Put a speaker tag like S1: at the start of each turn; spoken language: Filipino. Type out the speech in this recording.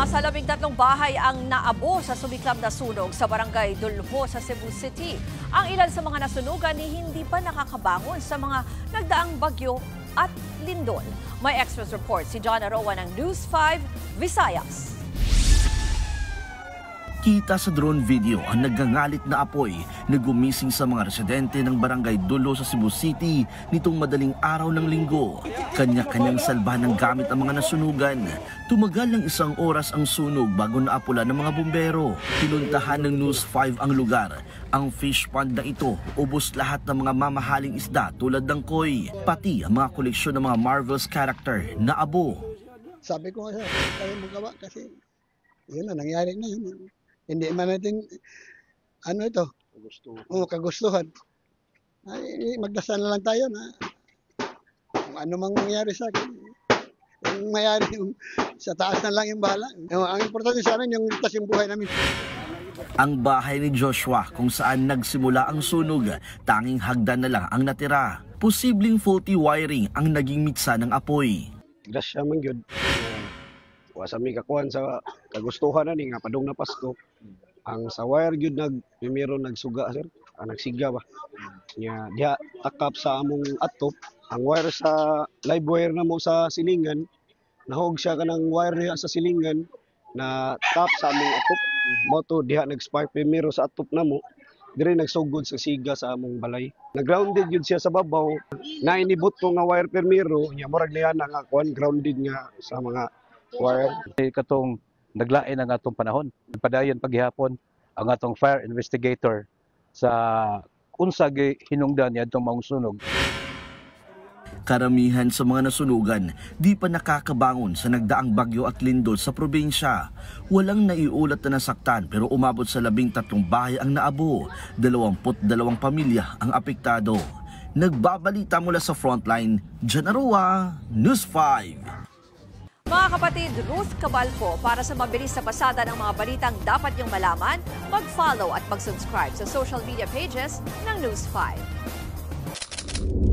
S1: Nasa 13 bahay ang naabo sa sumiklab na sunog sa barangay Dulho sa Cebu City. Ang ilan sa mga nasunugan ay hindi pa nakakabangon sa mga nagdaang bagyo at lindol. May extras report si John Aroa ng News 5 Visayas.
S2: Kita sa drone video ang nagngangalit na apoy na gumising sa mga residente ng barangay Dulho sa Cebu City nitong madaling araw ng linggo. Kanya-kanyang salba ng gamit ang mga nasunugan. Tumagal ng 1 oras ang sunog bago naapula ng mga bumbero. Pinuntahan ng News 5 ang lugar. Ang fish pond na ito, ubos lahat ng mga mamahaling isda tulad ng koi, pati ang mga koleksyon ng mga Marvel's character na abo.
S3: Sabi ko nga, tayo magawa kasi yun na, nangyari na yun. Hindi man natin, ito, kagustuhan. Ay, magdasal na lang tayo na kung ano mang mangyari sa akin. Kung mayari yung sa taas na lang yung bahala. Ang importante sa amin, yung ligtas yung buhay namin.
S2: Ang bahay ni Joshua kung saan nagsimula ang sunog, tanging hagdan na lang ang natira. Posibleng faulty wiring ang naging mitsa ng apoy.
S4: Grasya man yun. Wasa mi kakuan sa kagustuhan na ni nga padong na Pasko. Ang sa wire gyud primero nagsuga sir, nagsiga ba. Nya diha takap sa among atop, ang wire sa live wire na mo sa silingan, nahog siya kanang wire diha sa silingan na tap sa among atop. Mo to diha nag-spark primero sa atop namo. Dire nagsugod sa siga sa among balay. Nag-grounded yun siya sa babaw. Na inibot to nga wire primero, nya murag niya nga kuan grounded nga sa mga wire.
S5: Katong naglain ang atong panahon. Padayon paghihapon ang atong fire investigator sa unsa hinungdan niya atong maong sunog.
S2: Karamihan sa mga nasunugan di pa nakakabangon sa nagdaang bagyo at lindol sa probinsya. Walang naiulat na nasaktan pero umabot sa 13 bahay ang naabo. 22 pamilya ang apektado. Nagbabalita mula sa frontline, John Aroa, News 5.
S1: Mga kapatid, Ruth Cabalco, para sa mabilis na pasada ng mga balitang dapat niyong malaman, mag-follow at mag-subscribe sa social media pages ng News 5.